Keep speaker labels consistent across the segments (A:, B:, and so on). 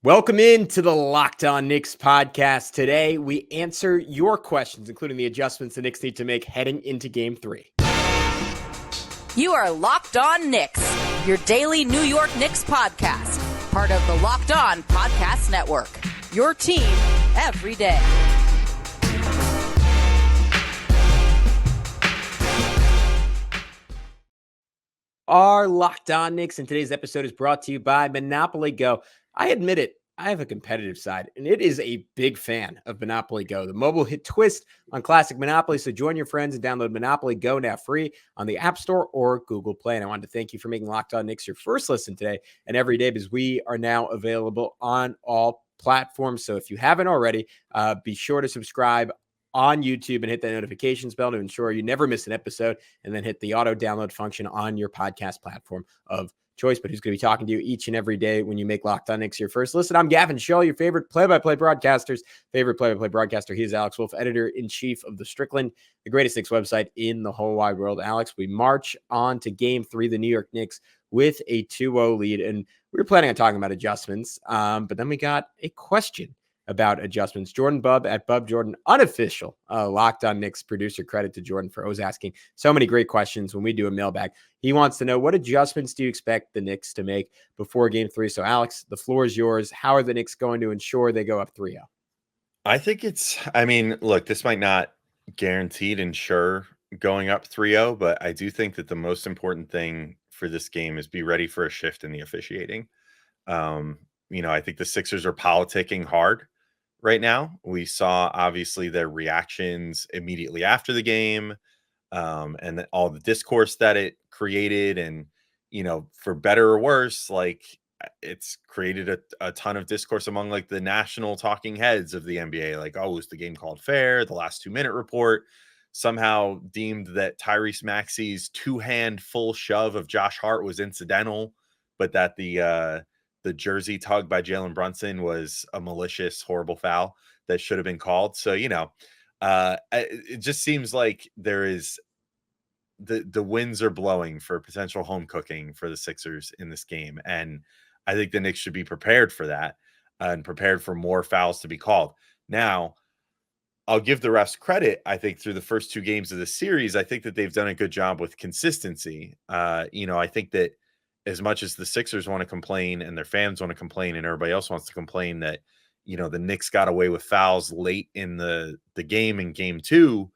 A: Welcome in to the Locked On Knicks podcast. Today, we answer your questions, including the adjustments the Knicks need to make heading into Game 3.
B: You are Locked On Knicks, your daily New York Knicks podcast, part of the Locked On Podcast Network, your team every day.
A: Our Locked On Knicks in today's episode is brought to you by Monopoly Go. I admit it, I have a competitive side, and it is a big fan of Monopoly Go, the mobile hit twist on classic Monopoly. So join your friends and download Monopoly Go now free on the App Store or Google Play. And I wanted to thank you for making Locked On Knicks your first listen today and every day, because we are now available on all platforms. So if you haven't already, be sure to subscribe on YouTube and hit that notifications bell to ensure you never miss an episode, and then hit the auto download function on your podcast platform of choice. But who's going to be talking to you each and every day when you make Locked On Knicks your first listen? I'm Gavin, Schall, your favorite play-by-play broadcaster's favorite play-by-play broadcaster. He is Alex Wolfe, editor-in-chief of the Strickland, the greatest Knicks website in the whole wide world. Alex, we march on to Game 3, the New York Knicks, with a 2-0 lead. And we were planning on talking about adjustments, but then we got a question about adjustments. Jordan Bubb at Bub Jordan, unofficial Locked On Knicks producer. Credit to Jordan for always asking so many great questions when we do a mailbag. He wants to know, what adjustments do you expect the Knicks to make before Game 3? So, Alex, the floor is yours. How are the Knicks going to ensure they go up 3-0?
C: I think look, this might not guaranteed ensure going up 3-0, but I do think that the most important thing for this game is be ready for a shift in the officiating. I think the Sixers are politicking hard right now. We saw obviously their reactions immediately after the game, and all the discourse that it created. And, for better or worse, it's created a ton of discourse among like the national talking heads of the NBA. Like, oh, was the game called fair? The last 2-minute report somehow deemed that Tyrese Maxey's two-hand full shove of Josh Hart was incidental, but that the jersey tug by Jalen Brunson was a malicious, horrible foul that should have been called. So, it just seems like there is the winds are blowing for potential home cooking for the Sixers in this game. And I think the Knicks should be prepared for that and prepared for more fouls to be called. Now, I'll give the refs credit. I think through the first 2 games of the series, I think that they've done a good job with consistency. I think that as much as the Sixers want to complain and their fans want to complain and everybody else wants to complain that, the Knicks got away with fouls late in the game in Game 2,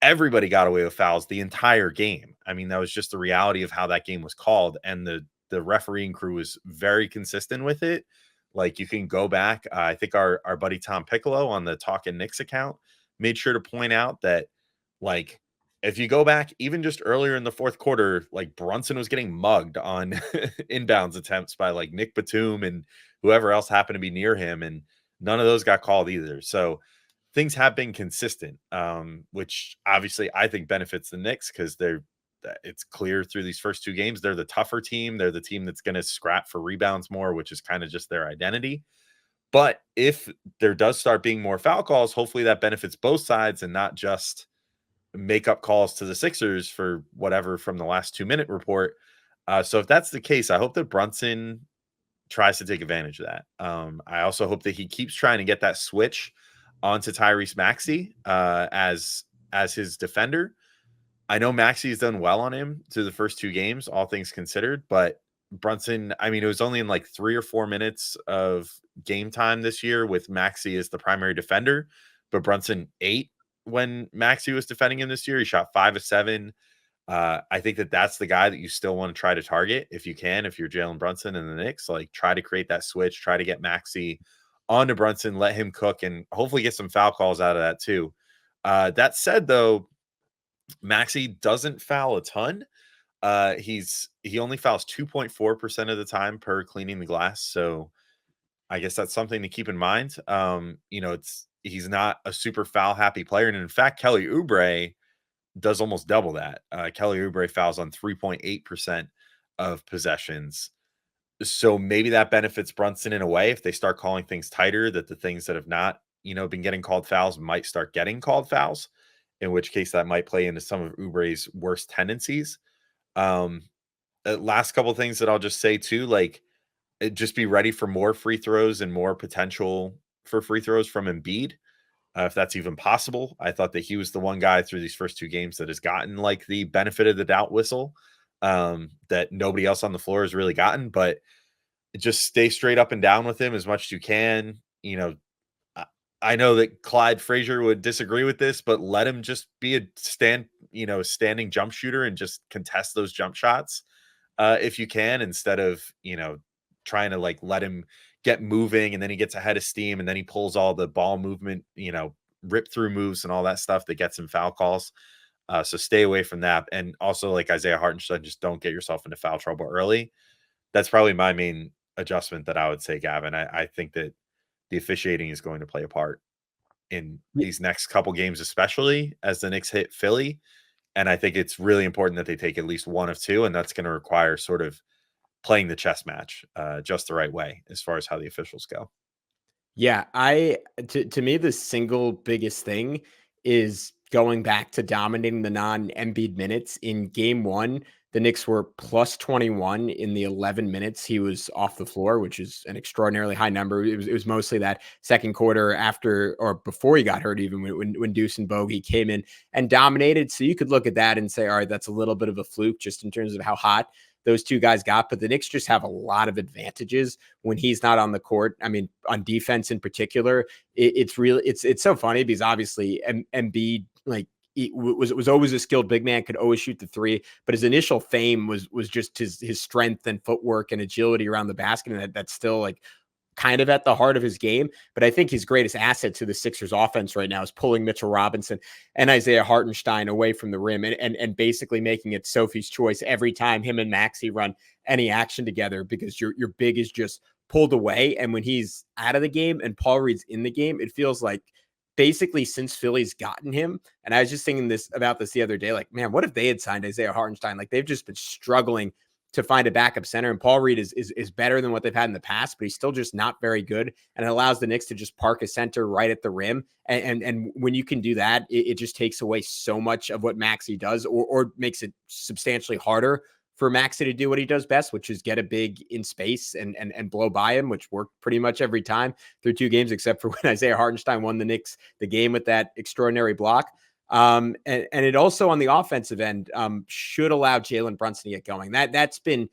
C: everybody got away with fouls the entire game. I mean, that was just the reality of how that game was called. And the refereeing crew was very consistent with it. Like, you can go back. I think our buddy Tom Piccolo on the Talkin' Knicks account made sure to point out that, like, if you go back even just earlier in the fourth quarter, like, Brunson was getting mugged on inbounds attempts by like Nick Batum and whoever else happened to be near him. And none of those got called either. So things have been consistent, which obviously I think benefits the Knicks, because it's clear through these first 2 games, they're the tougher team. They're the team that's going to scrap for rebounds more, which is kind of just their identity. But if there does start being more foul calls, hopefully that benefits both sides and not just make up calls to the Sixers for whatever from the last 2-minute report. So if that's the case, I hope that Brunson tries to take advantage of that. I also hope that he keeps trying to get that switch onto Tyrese Maxey as his defender. I know Maxey's done well on him through the first 2 games, all things considered, but Brunson, it was only in like 3 or 4 minutes of game time this year with Maxey as the primary defender, but Brunson ate when Maxey was defending him this year. He shot 5 of 7. I think that's the guy that you still want to try to target if you can, if you're Jalen Brunson and the Knicks. Like, try to create that switch, try to get Maxey onto Brunson, let him cook, and hopefully get some foul calls out of that too. That said, though, Maxey doesn't foul a ton. He only fouls 2.4% of the time per cleaning the glass. So I guess that's something to keep in mind. He's not a super foul happy player. And in fact, Kelly Oubre does almost double that. Kelly Oubre fouls on 3.8% of possessions. So maybe that benefits Brunson in a way if they start calling things tighter, that the things that have not, been getting called fouls might start getting called fouls, in which case that might play into some of Oubre's worst tendencies. Last couple of things that I'll just say too, like, just be ready for more free throws and more potential for free throws from Embiid, if that's even possible. I thought that he was the one guy through these first 2 games that has gotten like the benefit of the doubt whistle, that nobody else on the floor has really gotten. But just stay straight up and down with him as much as you can. I know that Clyde Frazier would disagree with this, but let him just be a standing jump shooter and just contest those jump shots, if you can, instead of, trying to like let him get moving and then he gets ahead of steam and then he pulls all the ball movement, rip through moves and all that stuff that gets him foul calls. So stay away from that. And also, like Isaiah Hartenstein, just don't get yourself into foul trouble early. That's probably my main adjustment that I would say, Gavin. I think that the officiating is going to play a part in these next couple games, especially as the Knicks hit Philly. And I think it's really important that they take at least one of two, and that's going to require sort of playing the chess match just the right way as far as how the officials go.
A: Yeah, to me the single biggest thing is going back to dominating the non-Embiid minutes. In game 1, the Knicks were plus 21 in the 11 minutes he was off the floor, which is an extraordinarily high number. It was mostly that second quarter after or before he got hurt, even when Deuce and Bogey came in and dominated. So you could look at that and say, all right, that's a little bit of a fluke just in terms of how hot those two guys got. But the Knicks just have a lot of advantages when he's not on the court. I mean, on defense in particular, it's so funny because obviously Embiid, like, he was always a skilled big man, could always shoot the three, but his initial fame was just his strength and footwork and agility around the basket, and that's still like kind of at the heart of his game. But I think his greatest asset to the Sixers offense right now is pulling Mitchell Robinson and Isaiah Hartenstein away from the rim and basically making it Sophie's choice every time him and Maxey run any action together, because your big is just pulled away. And when he's out of the game and Paul Reed's in the game, it feels like basically since Philly's gotten him. And I was just thinking about this the other day, like, man, what if they had signed Isaiah Hartenstein? Like, they've just been struggling to find a backup center. And Paul Reed is better than what they've had in the past, but he's still just not very good. And it allows the Knicks to just park a center right at the rim. And when you can do that, it just takes away so much of what Maxey does, or makes it substantially harder for Maxey to do what he does best, which is get a big in space and blow by him, which worked pretty much every time through 2 games, except for when Isaiah Hartenstein won the Knicks the game with that extraordinary block. And it also on the offensive end should allow Jalen Brunson to get going. That's been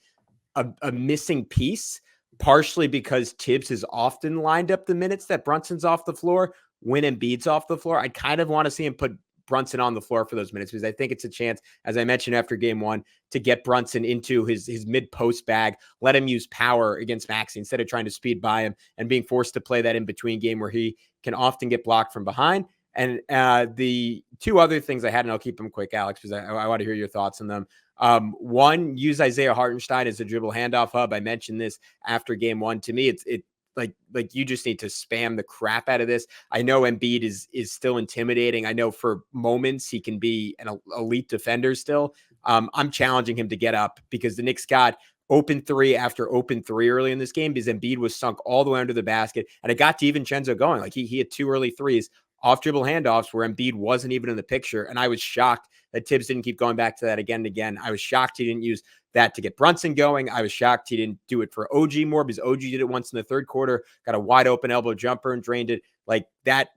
A: a missing piece, partially because Tibbs has often lined up the minutes that Brunson's off the floor when Embiid's off the floor. I kind of want to see him put Brunson on the floor for those minutes, because I think it's a chance, as I mentioned after game 1, to get Brunson into his mid-post bag, let him use power against Maxey instead of trying to speed by him and being forced to play that in-between game where he can often get blocked from behind. And the 2 other things I had, and I'll keep them quick, Alex, because I want to hear your thoughts on them. One, use Isaiah Hartenstein as a dribble handoff hub. I mentioned this after game 1. To me, it's like you just need to spam the crap out of this. I know Embiid is still intimidating. I know for moments he can be an elite defender still. I'm challenging him to get up, because the Knicks got open 3 after open 3 early in this game because Embiid was sunk all the way under the basket, and it got DiVincenzo going. Like, he had 2 early threes off dribble handoffs where Embiid wasn't even in the picture. And I was shocked that Tibbs didn't keep going back to that again and again. I was shocked he didn't use that to get Brunson going. I was shocked he didn't do it for OG more, because OG did it once in the third quarter, got a wide open elbow jumper and drained it. Like, that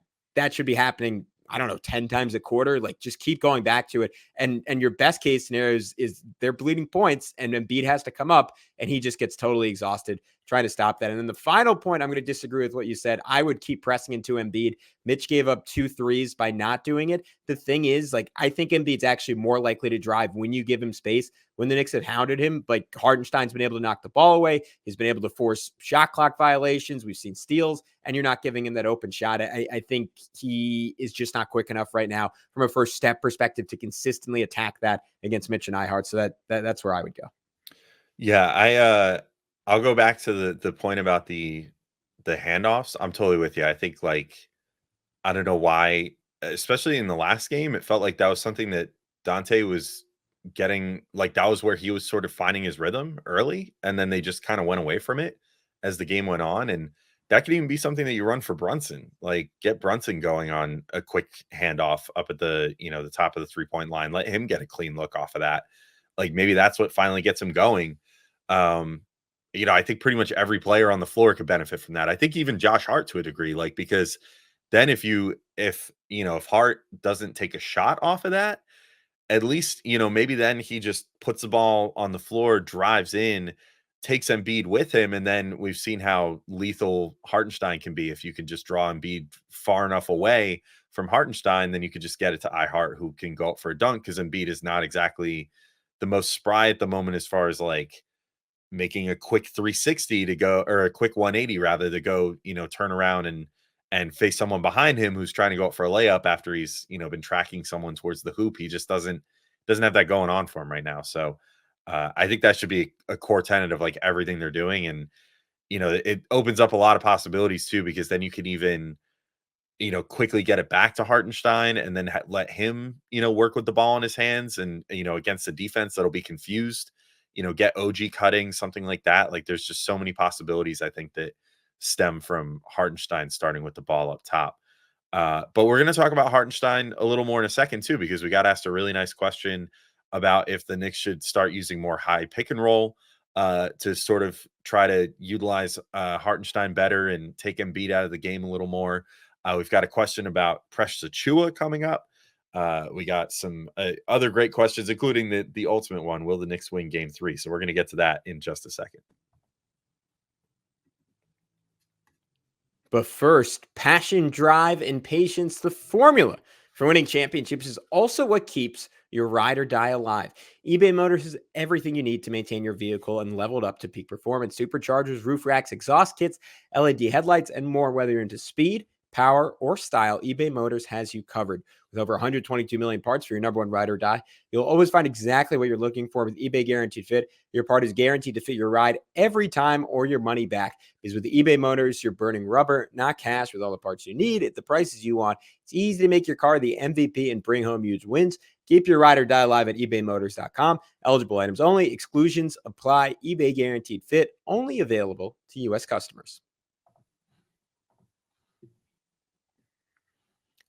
A: should be happening, I don't know, 10 times a quarter. Like, just keep going back to it. And your best case scenario is they're bleeding points and Embiid has to come up and he just gets totally exhausted trying to stop that. And then the final point, I'm going to disagree with what you said. I would keep pressing into Embiid. Mitch gave up 2 threes by not doing it. The thing is, like, I think Embiid's actually more likely to drive when you give him space. When the Knicks have hounded him, like, Hartenstein's been able to knock the ball away. He's been able to force shot clock violations. We've seen steals, and you're not giving him that open shot. I think he is just not quick enough right now from a first step perspective to consistently attack that against Mitch and Ihart. So that's where I would go.
C: Yeah, I'll go back to the point about the handoffs. I'm totally with you. I think, like, I don't know why, especially in the last game, it felt like that was something that Dante was getting, like, that was where he was sort of finding his rhythm early, and then they just kind of went away from it as the game went on. And that could even be something that you run for Brunson, like, get Brunson going on a quick handoff up at the, the top of the 3-point line, let him get a clean look off of that. Like, maybe that's what finally gets him going. I think pretty much every player on the floor could benefit from that. I think even Josh Hart to a degree, like, because then if Hart doesn't take a shot off of that, at least, maybe then he just puts the ball on the floor, drives in, takes Embiid with him, and then we've seen how lethal Hartenstein can be. If you can just draw Embiid far enough away from Hartenstein, then you could just get it to iHart, who can go up for a dunk, because Embiid is not exactly the most spry at the moment as far as like making a quick 360 to go, or a quick 180 rather, to go, turn around and face someone behind him who's trying to go up for a layup after he's, been tracking someone towards the hoop. He just doesn't have that going on for him right now. So I think that should be a core tenet of like everything they're doing. And, it opens up a lot of possibilities too, because then you can even, quickly get it back to Hartenstein and then let him, work with the ball in his hands and, against the defense that'll be confused, get OG cutting, something like that. Like, there's just so many possibilities, I think, that stem from Hartenstein starting with the ball up top. But we're going to talk about Hartenstein a little more in a second too, because we got asked a really nice question about if the Knicks should start using more high pick and roll to sort of try to utilize Hartenstein better and take Embiid out of the game a little more. We've got a question about Precious Achiuwa coming up. We got some other great questions, including the ultimate one: will the Knicks win Game 3? So we're going to get to that in just a second.
A: But first, passion, drive, and patience, the formula for winning championships, is also what keeps your ride or die alive. eBay Motors is everything you need to maintain your vehicle and level it up to peak performance. Superchargers, roof racks, exhaust kits, LED headlights, and more. Whether you're into speed, power, or style, eBay Motors has you covered. With over 122 million parts for your number one ride or die, you'll always find exactly what you're looking for with eBay Guaranteed Fit. Your part is guaranteed to fit your ride every time, or your money back. Because with eBay Motors, you're burning rubber, not cash, with all the parts you need at the prices you want. It's easy to make your car the MVP and bring home huge wins. Keep your ride or die alive at ebaymotors.com. Eligible items only. Exclusions apply. eBay Guaranteed Fit, only available to U.S. customers.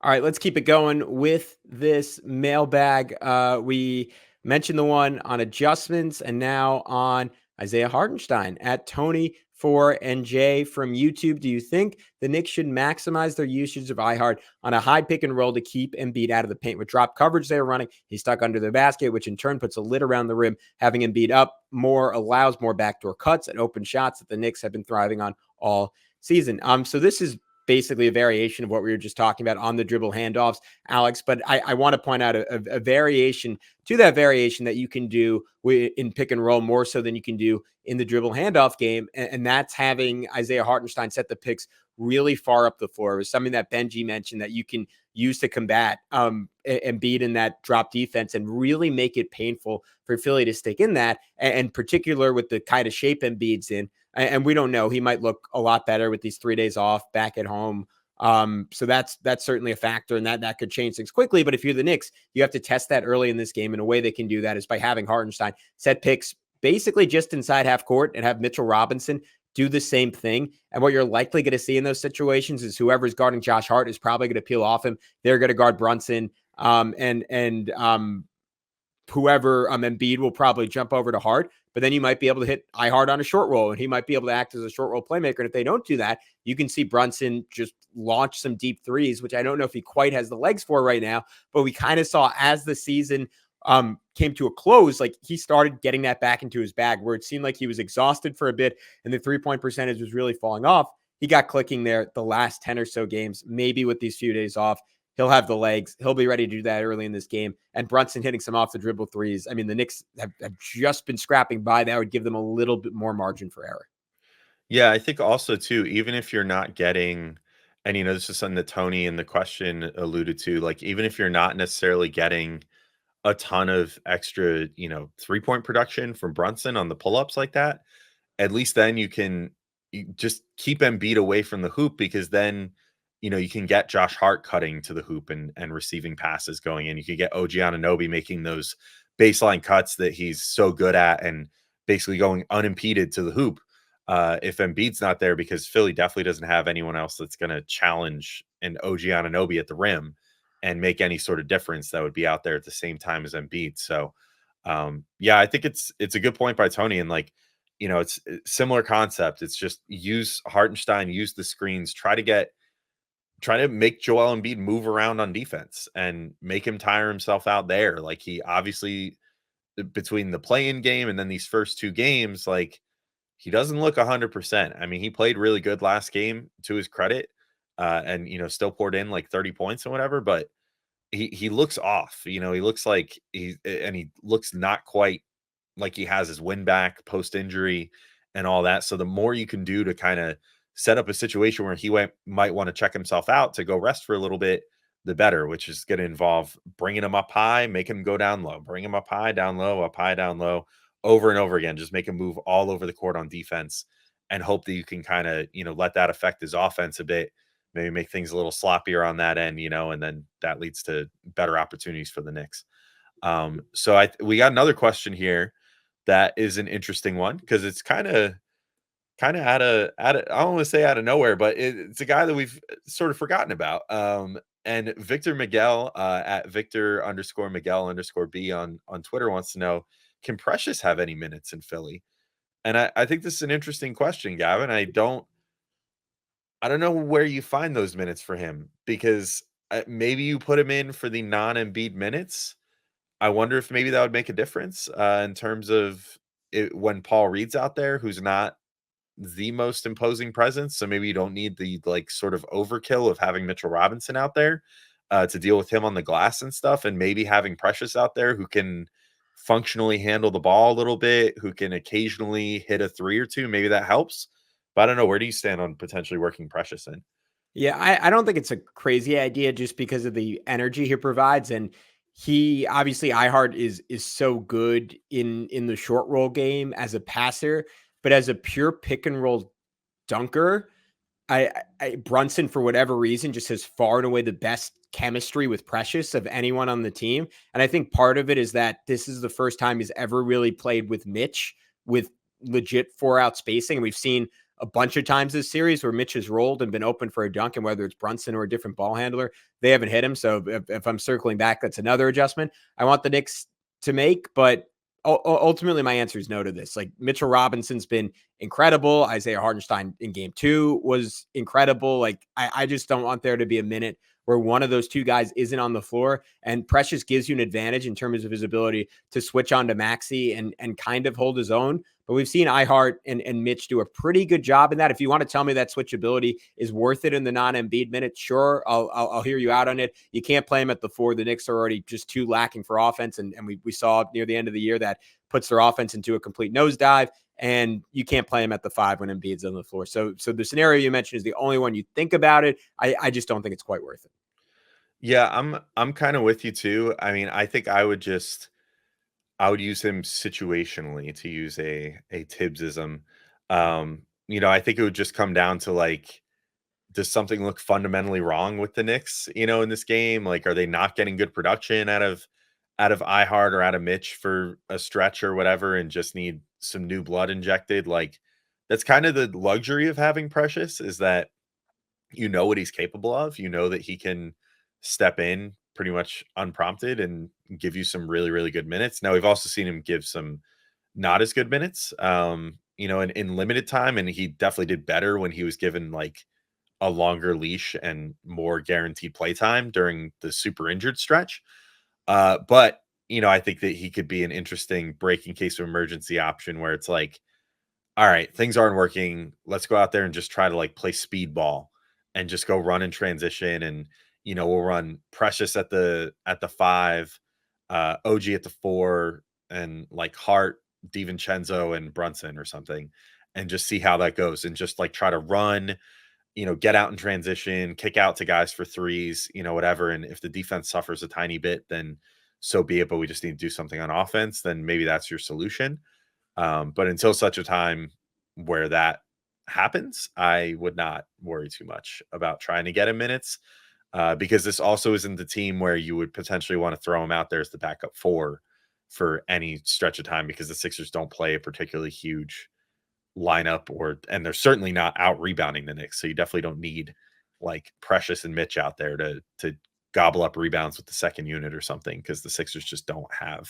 A: All right, let's keep it going with this mailbag. We mentioned the one on adjustments, and now on Isaiah Hartenstein at Tony4NJ from YouTube. Do you think the Knicks should maximize their usage of iHeart on a high pick and roll to keep Embiid out of the paint? With drop coverage they're running, he's stuck under the basket, which in turn puts a lid around the rim. Having Embiid up more allows more backdoor cuts and open shots that the Knicks have been thriving on all season. So this is basically a variation of what we were just talking about on the dribble handoffs, Alex. But I want to point out a variation to that variation that you can do in pick and roll more so than you can do in the dribble handoff game. And that's having Isaiah Hartenstein set the picks really far up the floor. It was something that Benji mentioned that you can use to combat Embiid in that drop defense and really make it painful for Philly to stick in that, and particular with the kind of shape Embiid's in. And we don't know. He might look a lot better with these 3 days off back at home. So that's certainly a factor, and that could change things quickly. But if you're the Knicks, you have to test that early in this game. And a way they can do that is by having Hartenstein set picks basically just inside half court and have Mitchell Robinson do the same thing. And what you're likely going to see in those situations is whoever's guarding Josh Hart is probably going to peel off him. They're going to guard Brunson, and whoever Embiid will probably jump over to Hart. But then you might be able to hit iHart on a short roll, and he might be able to act as a short roll playmaker. And if they don't do that, you can see Brunson just launch some deep threes, which I don't know if he quite has the legs for right now. But we kind of saw as the season came to a close, like he started getting that back into his bag, where it seemed like he was exhausted for a bit and the 3-point percentage was really falling off. He got clicking there the last 10 or so games, maybe with these few days off. He'll have the legs. He'll be ready to do that early in this game. And Brunson hitting some off the dribble threes. I mean, the Knicks have just been scrapping by. That would give them a little bit more margin for error.
C: Yeah, I think also too, even if you're not getting, and this is something that Tony in the question alluded to, like even if you're not necessarily getting a ton of extra, 3-point production from Brunson on the pull-ups like that, at least then you just keep Embiid away from the hoop, because then you can get Josh Hart cutting to the hoop and receiving passes going in. You can get OG Anunoby making those baseline cuts that he's so good at and basically going unimpeded to the hoop if Embiid's not there, because Philly definitely doesn't have anyone else that's going to challenge an OG Anunoby at the rim and make any sort of difference that would be out there at the same time as Embiid. So, yeah, I think it's a good point by Tony. And like, it's a similar concept. It's just use Hartenstein, use the screens, try to make Joel Embiid move around on defense and make him tire himself out there. Like, he obviously, between the play-in game and then these first two games, like, he doesn't look 100%. I mean, he played really good last game, to his credit, and still poured in like 30 points and whatever, but he looks off. He looks like he looks not quite like he has his win back post injury and all that. So the more you can do to kind of set up a situation where he might want to check himself out to go rest for a little bit, the better, which is going to involve bringing him up high, make him go down low, bring him up high, down low, up high, down low, over and over again. Just make him move all over the court on defense and hope that you can kind of, let that affect his offense a bit, maybe make things a little sloppier on that end, and then that leads to better opportunities for the Knicks. So we got another question here that is an interesting one, because it's kind of out of I don't want to say out of nowhere, but it's a guy that we've sort of forgotten about. And Victor Miguel at Victor_Miguel_B on Twitter wants to know, can Precious have any minutes in Philly? And I think this is an interesting question, Gavin. I don't know where you find those minutes for him, because maybe you put him in for the non-Embiid minutes. I wonder if maybe that would make a difference in terms of when Paul Reed's out there, who's not the most imposing presence. So maybe you don't need the like sort of overkill of having Mitchell Robinson out there to deal with him on the glass and stuff. And maybe having Precious out there who can functionally handle the ball a little bit, who can occasionally hit a three or two. Maybe that helps. But I don't know. Where do you stand on potentially working Precious in?
A: Yeah, I don't think it's a crazy idea just because of the energy he provides. And he obviously, iHeart is so good in the short roll game as a passer, but as a pure pick and roll dunker, Brunson, for whatever reason, just has far and away the best chemistry with Precious of anyone on the team. And I think part of it is that this is the first time he's ever really played with Mitch with legit 4-out spacing. And we've seen a bunch of times this series where Mitch has rolled and been open for a dunk, and whether it's Brunson or a different ball handler, they haven't hit him. So if I'm circling back, that's another adjustment I want the Knicks to make. But ultimately, my answer is no to this. Like, Mitchell Robinson's been incredible. Isaiah Hartenstein in game 2 was incredible. Like, I just don't want there to be a minute where one of those two guys isn't on the floor. And Precious gives you an advantage in terms of his ability to switch on to Maxey and kind of hold his own. But we've seen iHeart and Mitch do a pretty good job in that. If you want to tell me that switchability is worth it in the non-Embiid minutes, sure, I'll hear you out on it. You can't play him at the 4. The Knicks are already just too lacking for offense. And we saw near the end of the year that puts their offense into a complete nosedive. And you can't play him at the 5 when Embiid's on the floor. So the scenario you mentioned is the only one you think about it. I just don't think it's quite worth it.
C: Yeah, I'm kind of with you too. I mean, I think I would use him situationally, to use a Tibbsism. I think it would just come down to, like, does something look fundamentally wrong with the Knicks, in this game? Like, are they not getting good production out of iHeart or out of Mitch for a stretch or whatever, and just need some new blood injected? Like, that's kind of the luxury of having Precious, is that what he's capable of. That he can step in pretty much unprompted and give you some really, really good minutes. Now, we've also seen him give some not as good minutes, in limited time. And he definitely did better when he was given like a longer leash and more guaranteed play time during the super injured stretch. But, I think that he could be an interesting break in case of emergency option, where it's like, all right, things aren't working. Let's go out there and just try to like play speed ball and just go run in transition. And, we'll run Precious at the 5, OG at the 4, and like Hart, DiVincenzo, and Brunson or something, and just see how that goes. And just like try to run, get out in transition, kick out to guys for threes, whatever. And if the defense suffers a tiny bit, then so be it. But we just need to do something on offense. Then maybe that's your solution. But until such a time where that happens, I would not worry too much about trying to get him minutes, because this also isn't the team where you would potentially want to throw him out there as the backup 4 for any stretch of time, because the Sixers don't play a particularly huge lineup, and they're certainly not out rebounding the Knicks. So you definitely don't need like Precious and Mitch out there to gobble up rebounds with the second unit or something, because the Sixers just don't have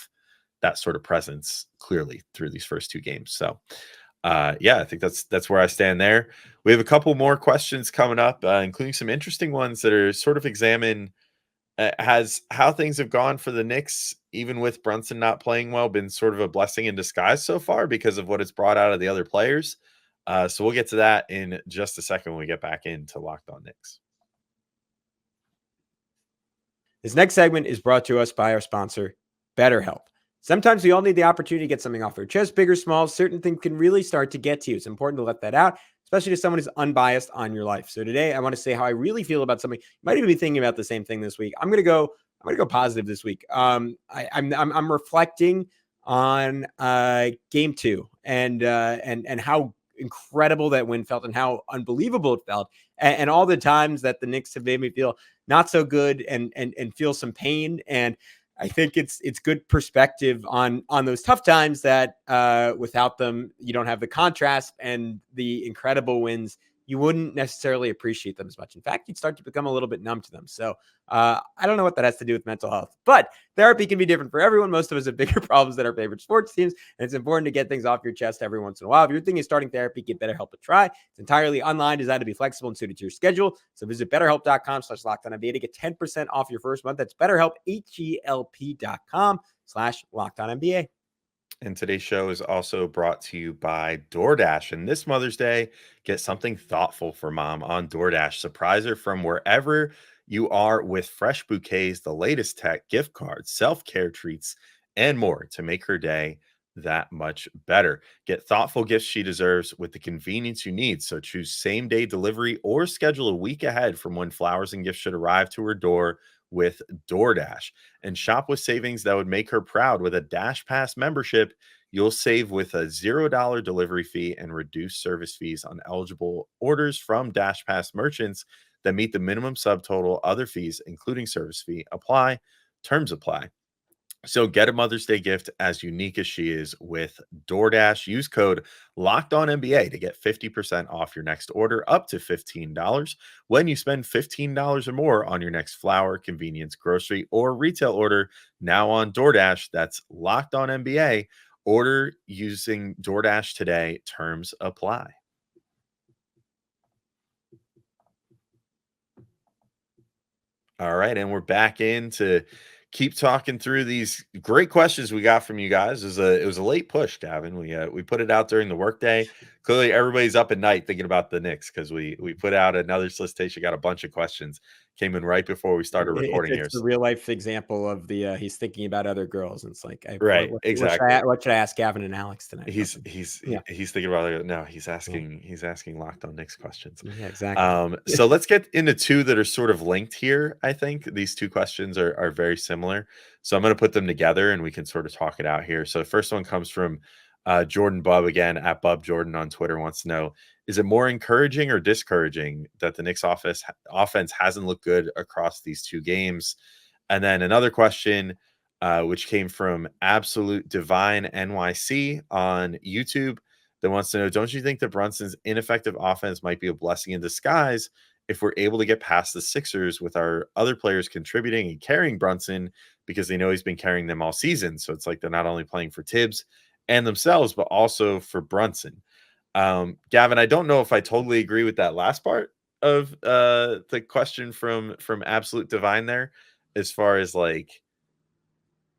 C: that sort of presence clearly through these first 2 games. So Yeah, I think that's where I stand there. We have a couple more questions coming up, including some interesting ones that are sort of examine has how things have gone for the Knicks, even with Brunson not playing well, been sort of a blessing in disguise so far because of what it's brought out of the other players. So we'll get to that in just a second when we get back into Locked On Knicks.
A: This next segment is brought to us by our sponsor, BetterHelp. Sometimes we all need the opportunity to get something off our chest, big or small. Certain things can really start to get to you. It's important to let that out, especially to someone who's unbiased on your life. So today, I want to say how I really feel about something. You might even be thinking about the same thing this week. I'm gonna go positive this week. I'm reflecting on game 2 and how incredible that win felt and how unbelievable it felt, and all the times that the Knicks have made me feel not so good and feel some pain. And I think it's good perspective on those tough times that without them, you don't have the contrast and the incredible wins. You wouldn't necessarily appreciate them as much. In fact, you'd start to become a little bit numb to them. So I don't know what that has to do with mental health, but therapy can be different for everyone. Most of us have bigger problems than our favorite sports teams, and it's important to get things off your chest every once in a while. If you're thinking of starting therapy, get BetterHelp a try. It's entirely online, designed to be flexible and suited to your schedule. So visit BetterHelp.com/LockedOnNBA to get 10% off your first month. That's BetterHelp, HELP.com/LockedOnNBA.
C: And today's show is also brought to you by DoorDash. And this Mother's Day, get something thoughtful for mom on DoorDash. Surprise her from wherever you are with fresh bouquets, the latest tech, gift cards, self-care treats, and more to make her day that much better. Get thoughtful gifts she deserves with the convenience you need. So choose same-day delivery or schedule a week ahead from when flowers and gifts should arrive to her door with DoorDash, and shop with savings that would make her proud. With a Dash Pass membership, you'll save with a $0 delivery fee and reduced service fees on eligible orders from Dash Pass merchants that meet the minimum subtotal. Other fees, including service fee, apply. Terms apply. So get a Mother's Day gift as unique as she is with DoorDash. Use code LOCKEDONNBA to get 50% off your next order, up to $15 when you spend $15 or more on your next flour, convenience, grocery, or retail order now on DoorDash. That's Locked On NBA. Order using DoorDash today. Terms apply. All right, and we're back in to keep talking through these great questions we got from you guys. It was a late push, Gavin. We put it out during the workday. Clearly, everybody's up at night thinking about the Knicks because we put out another solicitation. Got a bunch of questions came in right before we started recording here.
A: It's a real life example of the he's thinking about other girls, and it's like,
C: Right, exactly.
A: What should I ask Gavin and Alex tonight?
C: He's thinking about it. No, he's asking Locked On Knicks questions.
A: Yeah, exactly.
C: So let's get into two that are sort of linked here. I think these two questions are very similar. So I'm going to put them together and we can sort of talk it out here. So the first one comes from Jordan Bub, again at Bub Jordan on Twitter, wants to know, is it more encouraging or discouraging that the Knicks offense hasn't looked good across these two games? And then another question, which came from Absolute Divine NYC on YouTube, that wants to know, don't you think that Brunson's ineffective offense might be a blessing in disguise if we're able to get past the Sixers with our other players contributing and carrying Brunson, because they know he's been carrying them all season? So it's like they're not only playing for Tibbs and themselves, but also for Brunson. Gavin, I don't know if I totally agree with that last part of the question from Absolute Divine there, as far as like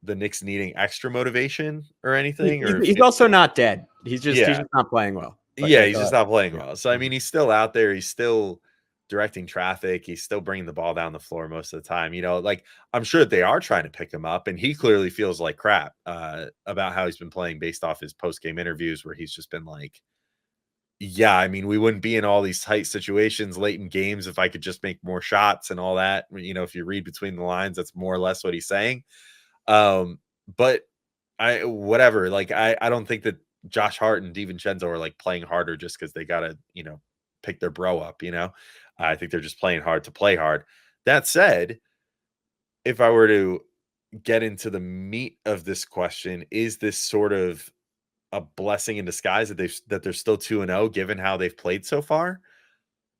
C: the Knicks needing extra motivation or anything.
A: He's also not dead. He's just not playing well.
C: But yeah, he's just not playing well. So I mean, he's still out there. He's still directing traffic. He's still bringing the ball down the floor most of the time. You know, like, I'm sure that they are trying to pick him up, and he clearly feels like crap about how he's been playing based off his post-game interviews, where he's just been like, yeah, I mean, we wouldn't be in all these tight situations late in games if I could just make more shots and all that. You know, if you read between the lines, that's more or less what he's saying. But I don't think that Josh Hart and DiVincenzo are like playing harder just because they gotta, you know, pick their bro up, you know. I think they're just playing hard to play hard. That said, if I were to get into the meat of this question, is this sort of a blessing in disguise that they're still 2-0 given how they've played so far?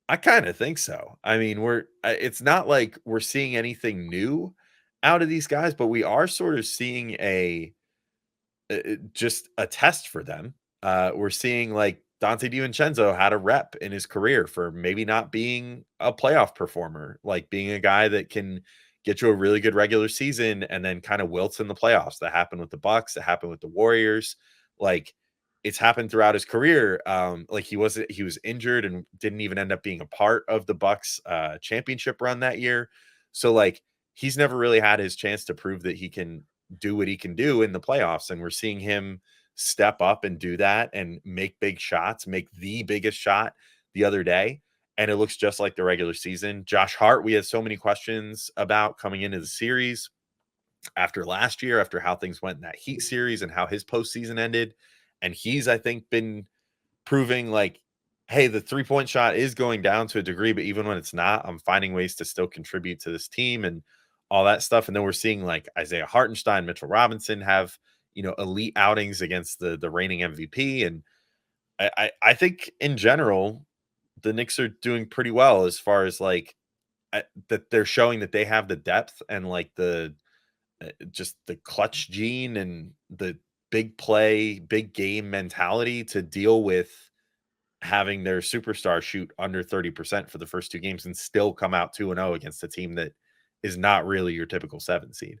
C: I kind of think so. I mean, it's not like we're seeing anything new out of these guys, but we are sort of seeing just a test for them, We're seeing like Dante DiVincenzo had a rep in his career for maybe not being a playoff performer, like being a guy that can get you a really good regular season and then kind of wilts in the playoffs. That happened with the Bucks. That happened with the Warriors. Like it's happened throughout his career. Like he was injured and didn't even end up being a part of the Bucks championship run that year. So like he's never really had his chance to prove that he can do what he can do in the playoffs. And we're seeing him step up and do that and make big shots, make the biggest shot the other day. And it looks just like the regular season. Josh Hart, we had so many questions about coming into the series after last year, after how things went in that Heat series and how his postseason ended. And he's, I think, been proving like, hey, the 3-point shot is going down to a degree, but even when it's not, I'm finding ways to still contribute to this team and all that stuff. And then we're seeing like Isaiah Hartenstein, Mitchell Robinson have, elite outings against the reigning MVP. And I think in general, the Knicks are doing pretty well as far as like that they're showing that they have the depth and like the just the clutch gene and the big play, big game mentality to deal with having their superstar shoot under 30% for the first two games and still come out 2-0 against a team that is not really your typical 7 seed.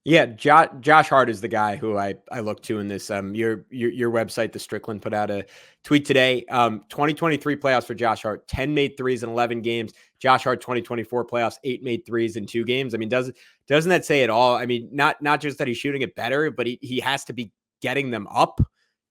A: Yeah, Josh Hart is the guy who I look to in this. Your website, The Strickland, put out a tweet today. 2023 playoffs for Josh Hart: 10 made threes in 11 games. Josh Hart 2024 playoffs: 8 made threes in 2 games. I mean, doesn't that say it all? I mean, not just that he's shooting it better, but he has to be getting them up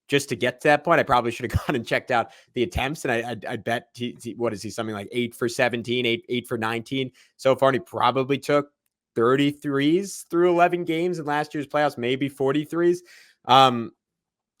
A: just to get to that point. I probably should have gone and checked out the attempts, and I bet what is he, something like 8 for 17, 8 for 19 so far, and he probably took 33s through 11 games in last year's playoffs, maybe 43s.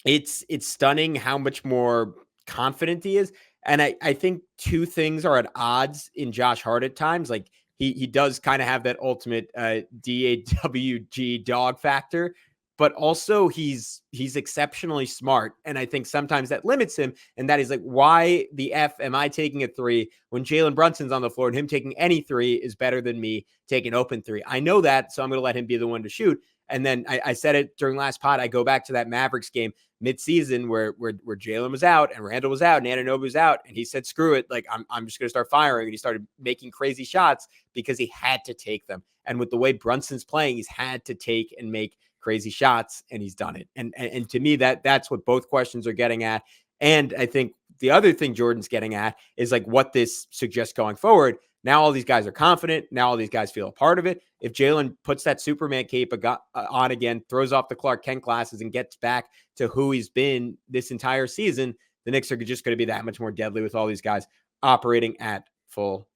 A: It's stunning how much more confident he is. And I think two things are at odds in Josh Hart at times. Like he does kind of have that ultimate DAWG dog factor, but also he's exceptionally smart. And I think sometimes that limits him. And that is like, why the F am I taking a 3 when Jalen Brunson's on the floor, and him taking any 3 is better than me taking open 3. I know that, so I'm going to let him be the one to shoot. And then I said it during last pod. I go back to that Mavericks game mid-season where Jalen was out and Randall was out and Anunoby was out, and he said, "Screw it! Like I'm just going to start firing." And he started making crazy shots because he had to take them. And with the way Brunson's playing, he's had to take and make crazy shots, and he's done it. And to me, that's what both questions are getting at. And I think the other thing Jordan's getting at is like what this suggests going forward. Now all these guys are confident. Now all these guys feel a part of it. If Jalen puts that Superman cape on again, throws off the Clark Kent glasses, and gets back to who he's been this entire season, the Knicks are just going to be that much more deadly with all these guys operating at full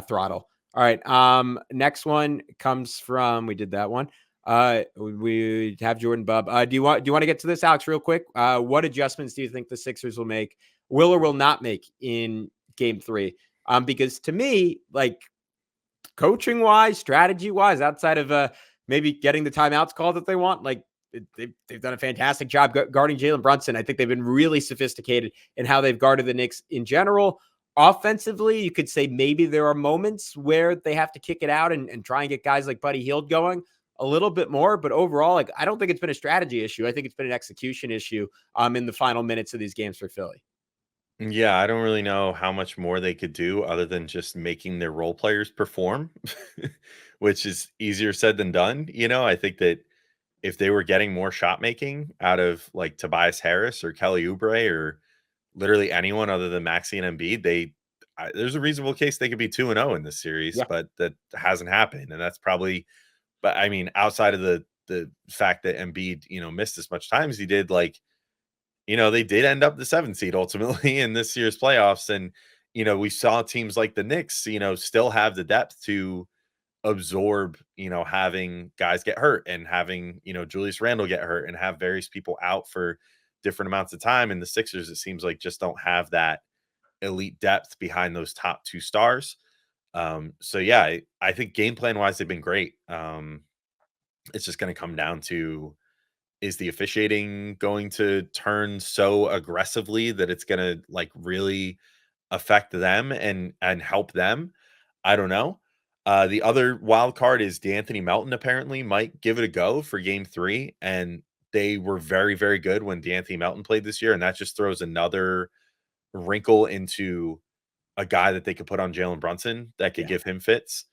A: throttle. All right. Next one comes from, we did that one. We have Jordan Bub. Do you want to get to this, Alex, real quick? What adjustments do you think the Sixers will or will not make in Game 3? Because to me, like coaching wise, strategy wise, outside of maybe getting the timeouts called that they want, like they've done a fantastic job guarding Jalen Brunson. I think they've been really sophisticated in how they've guarded the Knicks in general. Offensively, you could say maybe there are moments where they have to kick it out and try and get guys like Buddy Hield going a little bit more. But overall, like I don't think it's been a strategy issue. I think it's been an execution issue in the final minutes of these games for Philly.
C: Yeah, I don't really know how much more they could do other than just making their role players perform, which is easier said than done. I think that if they were getting more shot making out of like Tobias Harris or Kelly Oubre or literally anyone other than Maxey and Embiid, there's a reasonable case they could be 2-0 in this series,
A: Yeah.
C: but that hasn't happened. And that's probably, but I mean, outside of the fact that Embiid, missed as much time as he did, like, they did end up the 7th seed ultimately in this year's playoffs. And, we saw teams like the Knicks, still have the depth to absorb, having guys get hurt and having, Julius Randle get hurt and have various people out for different amounts of time. And the Sixers, it seems like, just don't have that elite depth behind those top 2 stars. So yeah, I think game plan wise, they've been great. It's just going to come down to, is the officiating going to turn so aggressively that it's going to like really affect them and help them? I don't know. The other wild card is D'Anthony Melton apparently might give it a go for Game 3, and they were very, very good when D'Anthony Melton played this year, and that just throws another wrinkle into a guy that they could put on Jalen Brunson that could give him fits.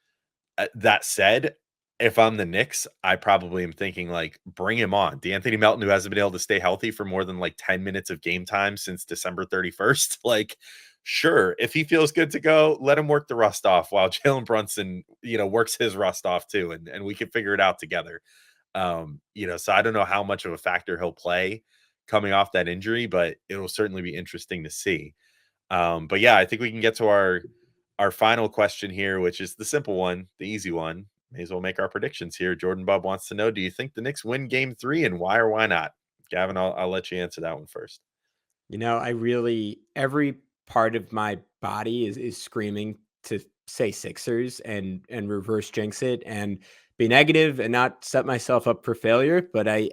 C: That said, if I'm the Knicks, I probably am thinking like, bring him on. D'Anthony Melton, who hasn't been able to stay healthy for more than like 10 minutes of game time since December 31st. Like, sure, if he feels good to go, let him work the rust off while Jalen Brunson, works his rust off too. And we can figure it out together. So I don't know how much of a factor he'll play coming off that injury, but it will certainly be interesting to see. But yeah, I think we can get to our final question here, which is the simple one, the easy one. May as well make our predictions here. Jordan Bub wants to know, do you think the Knicks win game 3 and why or why not? Gavin, I'll let you answer that one first.
A: Every part of my body is screaming to say Sixers and reverse jinx it and be negative and not set myself up for failure. But I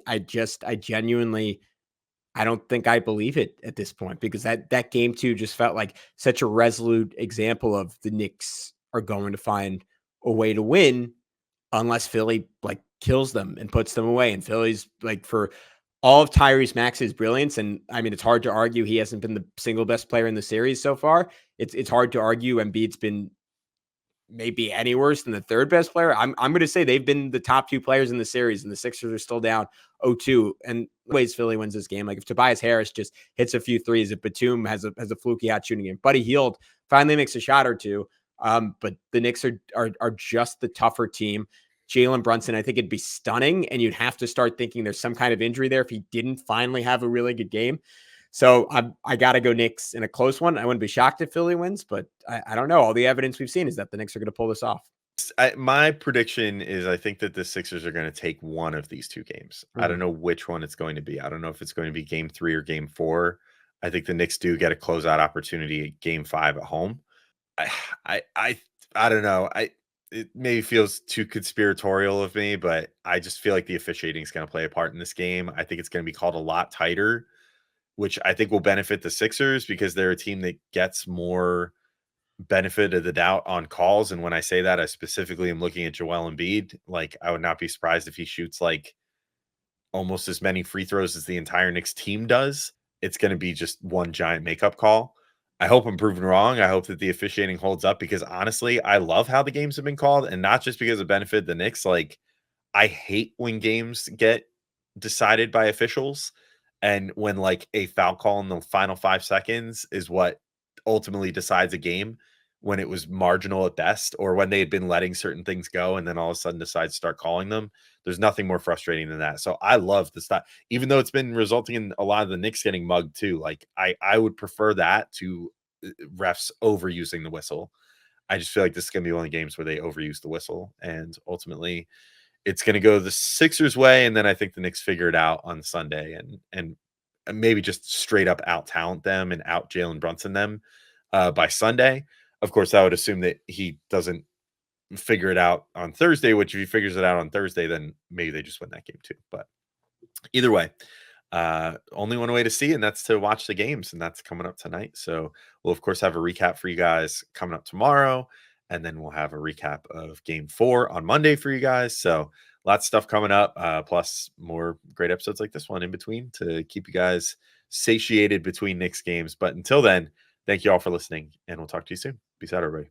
A: genuinely, I don't think I believe it at this point, because that game 2 just felt like such a resolute example of the Knicks are going to find a way to win unless Philly like kills them and puts them away. And Philly's like, for all of Tyrese Maxey's brilliance, and I mean, it's hard to argue he hasn't been the single best player in the series so far. It's hard to argue Embiid's been maybe any worse than the third best player. I'm going to say they've been the top 2 players in the series, and the Sixers are still down 0-2. And ways Philly wins this game, like if Tobias Harris just hits a few threes, if Batum has a fluky hot shooting game, Buddy Hield finally makes a shot or two. But the Knicks are just the tougher team. Jalen Brunson, I think it'd be stunning, and you'd have to start thinking there's some kind of injury there if he didn't finally have a really good game. So I got to go Knicks in a close one. I wouldn't be shocked if Philly wins, but I don't know. All the evidence we've seen is that the Knicks are going to pull this off.
C: My prediction is I think that the Sixers are going to take one of these 2 games. I don't know which one it's going to be. I don't know if it's going to be game 3 or game 4. I think the Knicks do get a closeout opportunity at game 5 at home. I don't know. It maybe feels too conspiratorial of me, but I just feel like the officiating is going to play a part in this game. I think it's going to be called a lot tighter, which I think will benefit the Sixers because they're a team that gets more benefit of the doubt on calls. And when I say that, I specifically am looking at Joel Embiid. Like, I would not be surprised if he shoots like almost as many free throws as the entire Knicks team does. It's going to be just one giant makeup call. I hope I'm proven wrong. I hope that the officiating holds up, because honestly, I love how the games have been called, and not just because it benefited the Knicks. Like, I hate when games get decided by officials, and when like a foul call in the final 5 seconds is what ultimately decides a game, when it was marginal at best, or when they had been letting certain things go and then all of a sudden decide to start calling them. There's nothing more frustrating than that. So I love the stuff, even though it's been resulting in a lot of the Knicks getting mugged too. Like, I would prefer that to refs overusing the whistle. I just feel like this is going to be one of the games where they overuse the whistle, and ultimately it's going to go the Sixers' way. And then I think the Knicks figure it out on Sunday and maybe just straight up out talent them and out Jalen Brunson them by Sunday. Of course, I would assume that he doesn't figure it out on Thursday, which if he figures it out on Thursday, then maybe they just win that game too. But either way, only one way to see, and that's to watch the games, and that's coming up tonight. So we'll, of course, have a recap for you guys coming up tomorrow, and then we'll have a recap of game 4 on Monday for you guys. So lots of stuff coming up, plus more great episodes like this one in between to keep you guys satiated between Knicks games. But until then, thank you all for listening, and we'll talk to you soon. Peace out, everybody.